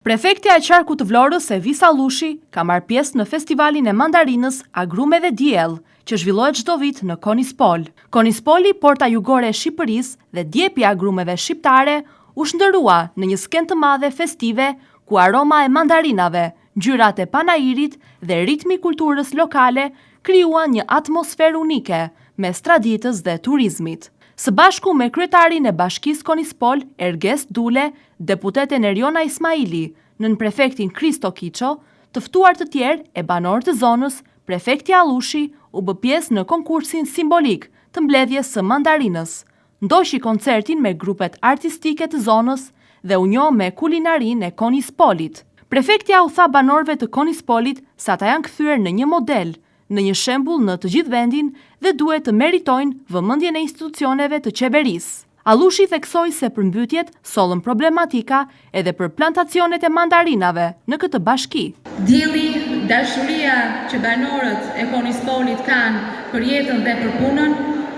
Prefektja e qarkut të Vlorës, Evisa Lushi, ka marrë pjesë në festivalin e mandarinës Agrume dhe Diell, që zhvillohet çdo vit në Konispol. Konispoli, porta jugore e Shqipërisë dhe djepi agrumeve shqiptare, u shndërua në një skenë të madhe festive ku aroma e mandarinave, ngjyrat e panairit dhe ritmi i kulturës lokale krijuan një atmosferë unike mes traditës dhe turizmit. Së bashku me kryetarin e Bashkisë Konispol, Erges Dule, deputeten Eriona Ismaili, nën prefektin Kristo Kiço, të ftuar të tjerë e banorë të zonës, prefekti Allushi u bë pjesë në konkursin simbolik të mbledhjes së mandarinës. Ndoqi koncertin me grupet artistike të zonës dhe u njoh me kulinarinë e Konispolit. Prefektja u tha banorëve të Konispolit se ata janë kthyer në një model, në një shembull në të gjithë vendin dhe duhet të meritojnë vëmendjen e institucioneve të qeverisë. Allushi theksoi se përmbytjet sollën problematika edhe për plantacionet e mandarinave në këtë bashki. Dielli, dashuria që banorët e Konispolit kanë për jetën dhe për punën,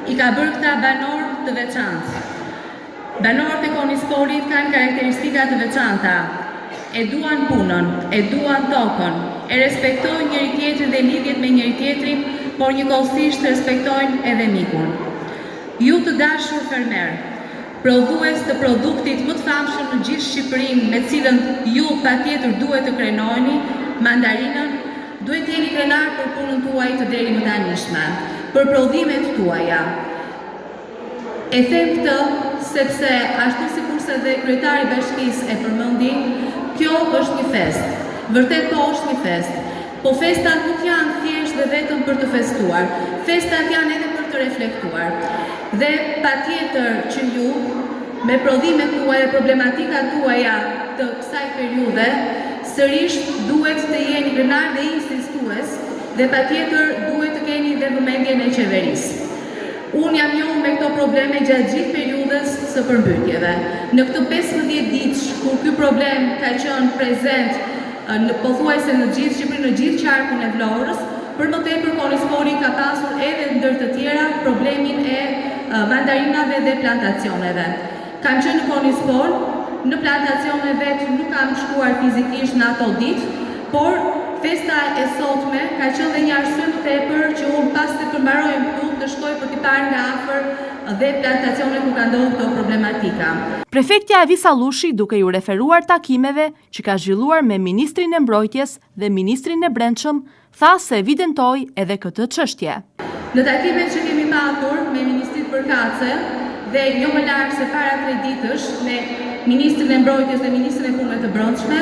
i ka bërë këta banorë të veçantë. Banorët e Konispolit kanë karakteristika të veçanta. E duan punën, e duan tokën, e respektojnë njëri tjetrin dhe lidhjet me njëri tjetrin, por njëkohësisht respektojnë edhe mikun. Ju të dashur fermer, prodhues të produktit më të famshëm në gjithë Shqipërinë, me cilën ju patjetër duhet të krenoheni, mandarinën, duhet jeni krenar për punën tuaj të deri më tanishme, për prodhimet tuaja. E them këtë sepse ashtu sikurse dhe kryetari i bashkisë e përmendi, kjo është një fest. Vërtet po është një fest. Po festat nuk janë thjesht dhe vetëm për të festuar. Festat janë edhe për të reflektuar. Dhe patjetër që ju, me prodhimet tuaja, problematikat tuaja të kësaj periudhe, sërish duhet të jeni krenar dhe insistues dhe patjetër duhet të keni dhe vëmendjen e qeverisë. Unë jam njohur me këto probleme gjatë gjithë periudhës së përmbytjeve. Në këtë 15 ditë kur ky problem ka qenë prezent pothuajse në gjithë Shqipërinë, në gjithë qarkun e Vlorës, për më tepër Konispoli ka pasur edhe ndër të tjera problemin e mandarinave dhe plantacioneve. Kam qenë në Konispol, në plantacione vetë nuk kam shkuar fizikisht në ato ditë, por festa e sotme ka qenë dhe një arsye më tepër që unë pas të përmbarojmë këtu të shkoj për t'i parë nga afër dhe plantacione ku ka ndodhur këto problematika. Prefektja Evisa Lushi, duke ju referuar takimeve që ka zhvilluar me Ministrin e Mbrojtjes dhe Ministrin e Brendshëm, tha se evidentoi edhe këtë çështje. Në takimet që kemi patur me Ministrin Përkace dhe jo më larg se para 3 ditësh me Ministrin e Mbrojtjes dhe Ministrin e Punëve të Brendshme,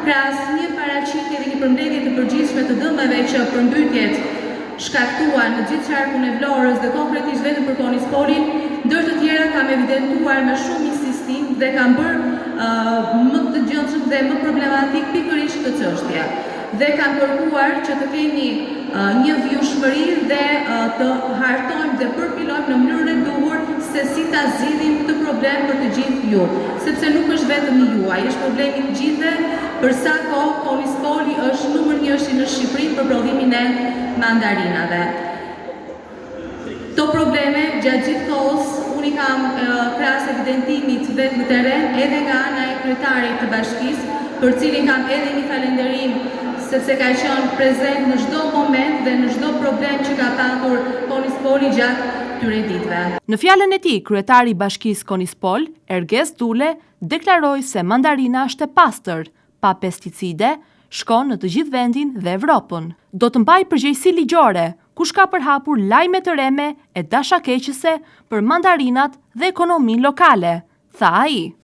krahas një paraqitje dhe një përmbledhje të përgjithshme të dëmeve që përmbytjet shkaktuan në gjithë qarkun e Vlorës dhe konkretisht vetëm për Konispolin, ndër të tjera kam evidentuar me shumë insistim dhe kam bërë më të gjendshëm dhe më problematik pikërisht këtë çështje. Dhe kam kërkuar që të keni një vjushmëri dhe të hartojmë dhe përpilojmë në mënyrën e duhur se si ta zgjidhim këtë problem për të gjithë ju, sepse nuk është vetëm i juaj, është problemi të gjithëve, për sa kohë Konispoli është numër 1 në Shqipëri për prodhimin e mandarinave. Këto probleme gjatë gjithë kohës unë i kam krahas evidentimit vetë në terren edhe nga ana e kryetarit të bashkisë, për cilin kam edhe një falënderim sepse ka qenë prezent në çdo moment dhe në çdo problem që ka patur Konispoli gjatë këtyre ditëve. Në fjalën e tij, kryetari i Bashkisë Konispol, Erges Dule, deklaroi se mandarina është e pastër, pa pesticide, shkon në të gjithë vendin dhe Evropën. Do të mbaj përgjegjësi ligjore, kush ka përhapur lajme të rreme e dashakeqëse për mandarinat dhe ekonominë lokale, tha ai.